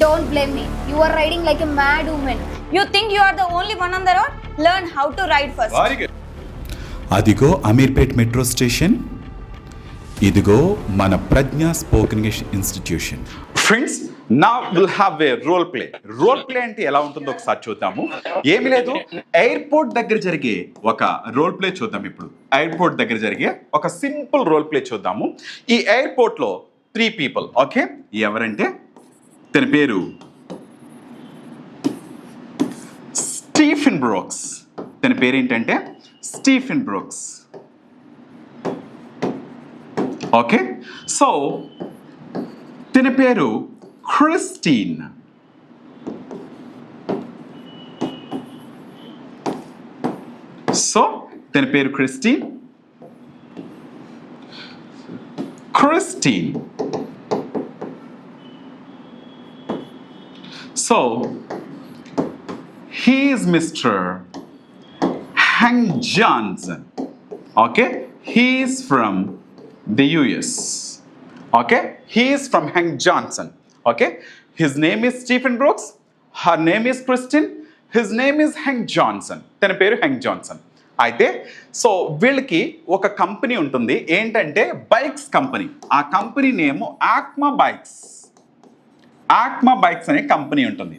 Don't blame me. You are riding like a mad woman. You think you are the only one on the road? Learn how to ride first. అదిగో Ameerpet metro station, ఇదిగో మన Prajna spoken English institution. Friends, నా will have a role play. Role play అంటే ఎలా ఉంటుందో ఒకసారి చూద్దాము. ఏమి లేదు, ఎయిర్పోర్ట్ దగ్గర జరిగే ఒక రోల్ ప్లే చూద్దాం. ఇప్పుడు ఎయిర్పోర్ట్ దగ్గర జరిగే ఒక సింపుల్ రోల్ ప్లే చూద్దాము. ఈ ఎయిర్పోర్ట్లో 3 people. ఓకే, ఎవరంటే తన పేరు స్టీఫెన్ బ్రూక్స్. తన పేరు ఏంటంటే స్టీఫెన్ బ్రూక్స్. ఓకే, సో తన పేరు క్రిస్టీన్. సో తన పేరు Christine. So he is Mr. Hank Johnson. Okay, he is from the US. Okay, he is from Hank Johnson. Okay, his name is Stephen Brooks, her name is Kristen, his name is Hank Johnson. తన పేరు Hank Johnson. అయితే so వీళ్ళకి ఒక company ఉంటుంది, ఏంటంటే bikes company. ఆ company name ఆక్మా bikes అనే company ఉంటుంది.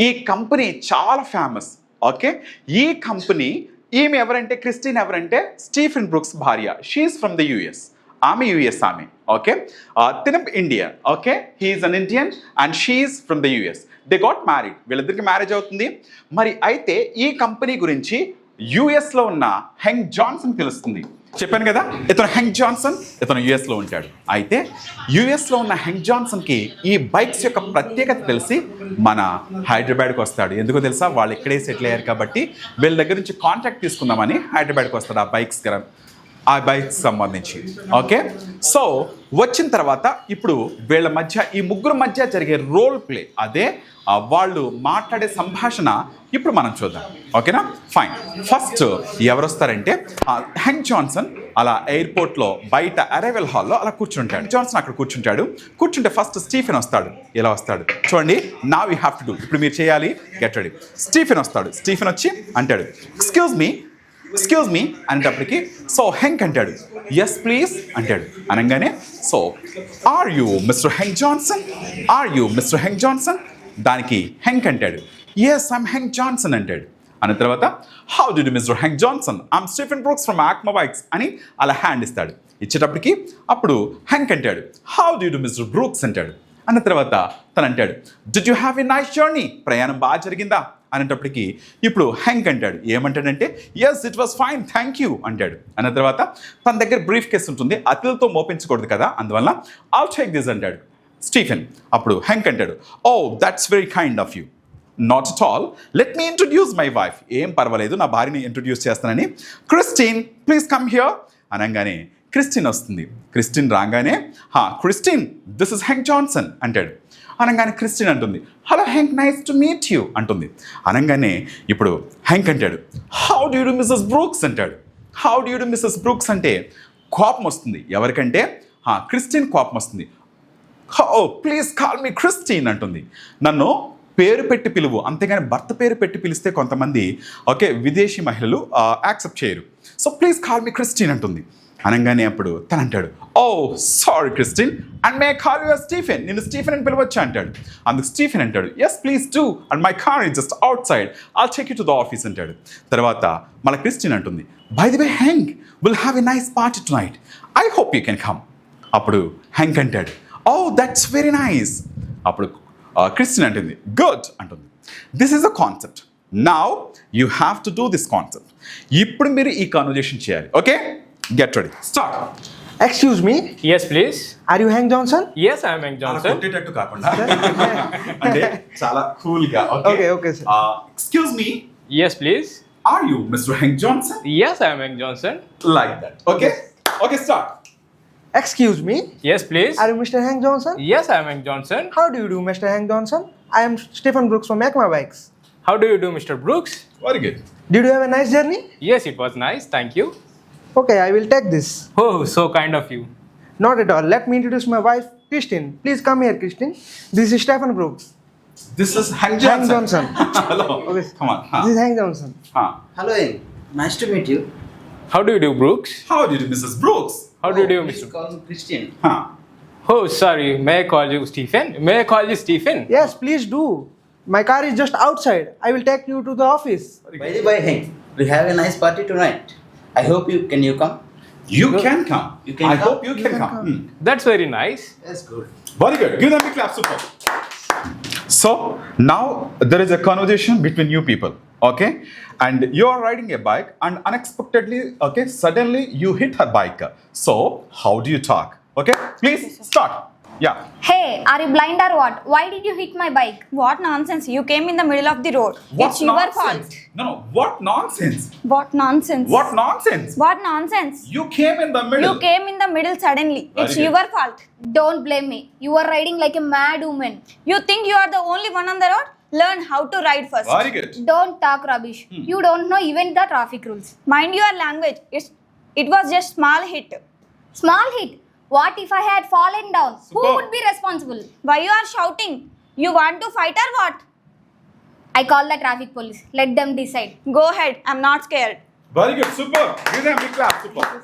ఈ కంపెనీ చాలా ఫేమస్. ఓకే, ఈ కంపెనీ, ఈమె ఎవరంటే క్రిస్టిన్ ఎవరంటే స్టీఫెన్ బ్రూక్స్ భార్య. She is from the US. ఆమె యుఎస్ ఆమె. ఓకే, తిన Indian. Okay, he is an Indian and she is from the US. They got married. వీళ్ళిద్దరికి మ్యారేజ్ అవుతుంది. మరి అయితే ఈ కంపెనీ గురించి యుఎస్లో ఉన్న హెంక్ జాన్సన్ తెలుస్తుంది. చెప్పాను కదా, ఇతను హెంక్ జాన్సన్, ఇతను యుఎస్లో ఉంటాడు. అయితే యుఎస్లో ఉన్న హెంక్ జాన్సన్కి ఈ బైక్స్ యొక్క ప్రత్యేకత తెలిసి మన హైదరాబాద్కి వస్తాడు. ఎందుకో తెలుసా, వాళ్ళు ఇక్కడే సెటిల్ అయ్యారు కాబట్టి వీళ్ళ దగ్గర నుంచి కాంటాక్ట్ తీసుకుందామని హైదరాబాద్కి వస్తాడు ఆ బైక్స్ సంబంధించి. ఓకే, సో వచ్చిన తర్వాత ఇప్పుడు వీళ్ళ మధ్య, ఈ ముగ్గురు మధ్య జరిగే రోల్ ప్లే, అదే వాళ్ళు మాట్లాడే సంభాషణ ఇప్పుడు మనం చూద్దాం. ఓకేనా, ఫైన్. ఫస్ట్ ఎవరు వస్తారంటే హెంక్ జాన్సన్ అలా ఎయిర్పోర్ట్లో బయట అరైవల్ హాల్లో అలా కూర్చుంటాడు. జాన్సన్ అక్కడ కూర్చుంటే ఫస్ట్ స్టీఫెన్ వస్తాడు. ఎలా వస్తాడు చూడండి. Now you have to do, ఇప్పుడు మీరు చేయాలి, గెట్ రెడీ. స్టీఫెన్ వస్తాడు. స్టీఫెన్ వచ్చి అంటాడు ఎక్స్క్యూజ్ మీ అనేటప్పటికి సో హెంక్ అంటాడు ఎస్ ప్లీజ్ అంటాడు. అనగానే so are you mister Henk Johnson? దానికి హెంక్ అంటాడు ఎస్ ఐమ్ హెంక్ జాన్సన్ అంటాడు. అన్న తర్వాత how do you mister Henk Johnson, I'm Stephen Brooks from Acme bikes అని అలా హ్యాండ్ ఇస్తాడు. ఇచ్చేటప్పటికి అప్పుడు హెంక్ అంటాడు how do you mister Brooks అంటాడు. అన్న తర్వాత తను అంటాడు did you have a nice journey, ప్రయాణం బాగా జరిగిందా అనేటప్పటికి ఇప్పుడు హెంక్ అంటాడు ఏమంటాడంటే yes it was fine thank you అంటాడు. అన్న తర్వాత తన దగ్గర బ్రీఫ్ కేస్ ఉంటుంది, అతిథులతో మోపించకూడదు కదా, అందువల్ల ఐల్ టేక్ దిస్ అంటాడు స్టీఫెన్. అప్పుడు హెంక్ అంటాడు oh that's very kind of you, not at all, let me introduce my wife. ఏం పర్వాలేదు, నా భార్యని ఇంట్రడ్యూస్ చేస్తానని. క్రిస్టిన్ ప్లీజ్ కమ్ హియర్ అనగానే క్రిస్టిన్ వస్తుంది. క్రిస్టిన్ రాగానే Christine this is Henk Johnson అంటాడు. అనగానే క్రిస్టిన్ అంటుంది hello Henk nice to meet you అంటుంది. అనగానే ఇప్పుడు హెంక్ అంటాడు how do you do Mrs Brooks అంటాడు. How do you do Mrs Brooks అంటే కోపం వస్తుంది. ఎవరికంటే క్రిస్టిన్ కోపం వస్తుంది. ఓ ప్లీజ్ కాల్ మీ క్రిస్టిన్ అంటుంది. నన్ను పేరు పెట్టి పిలువు, అంతేగాని భర్త పేరు పెట్టి పిలిస్తే కొంతమంది ఓకే విదేశీ మహిళలు యాక్సెప్ట్ చేయరు. So please call me Christine అంటుంది. అనగానే అప్పుడు తను అంటాడు oh sorry Christine and may call you Stephen, నేను స్టీఫెన్ అని పిలవచ్చు అంటాడు. అందుకు స్టీఫెన్ అంటాడు yes please do and my car is just outside, I'll take you to the office అంటాడు. తర్వాత మళ్ళీ క్రిస్టిన్ అంటుంది by the way Henk will have a nice party tonight, I hope you can come. అప్పుడు Henk అంటాడు oh that's very nice. అప్పుడు క్రిస్టిన్ అంటుంది good అంటుంది. This is a concept, now you have to do this concept. ఇప్పుడు మీరు ఈ conversation చేయాలి. Okay, get ready, start. Excuse me, Yes, please. are you Hank Johnson? Yes, I am Hank Johnson. కొట్టేటట్టు కాకుండా అంటే చాలా కూల్ గా. Okay, sir. Excuse me, Yes, please. are you Mr. Hank Johnson? Yes, I am Hank Johnson. Like that. Okay, start. Excuse me, Yes, please. are you Mr. Hank Johnson? Yes, I am Hank Johnson. How do you do, Mr. Hank Johnson? I am Stephen Brooks from Acma Bikes. How do you do, Mr. Brooks? Very good. Did you have a nice journey? Yes, it was nice. Thank you. Okay, I will take this. Oh, so kind of you. Not at all. Let me introduce my wife, Christine. Please come here, Christine. This is Stephen Brooks. This is Hank Hank Johnson. Johnson. Hello. Okay. Come on. This is Hank Johnson. Hello, Hank. Nice to meet you. How do you do, Brooks? How do you do, Mrs. Brooks? How do you do, Please Mr. call me Christian. Oh, sorry. May I call you Stephen? May I call you Stephen? Yes, please do. My car is just outside. I will take you to the office. By the way, Hank, we have a nice party tonight. I hope can you come? You can come. You can I come. hope you can come. That's very nice. That's good. Very good. Give them a clap. Super. So now there is a conversation between you people. Okay, and you are riding a bike, and unexpectedly, okay, suddenly you hit her bike. So how do you talk? Okay, please start. Yeah. Hey, are you blind or what? Why did you hit my bike? What nonsense. You came in the middle of the road. What It's your nonsense? fault. No. What nonsense? What nonsense? What nonsense? What nonsense? You came in the middle. You came in the middle suddenly. Very It's good. your fault. Don't blame me. You are riding like a mad woman. You think you are the only one on the road? Learn how to ride first. Very good. Don't talk rubbish. You don't know even the traffic rules. Mind your language. It was just small hit. Small hit? What if I had fallen down? Who Superb. would be responsible? Why you are shouting? You want to fight or what? I call the traffic police. Let them decide. Go ahead. I'm not scared. Very good. Super. Give them a big clap. Super.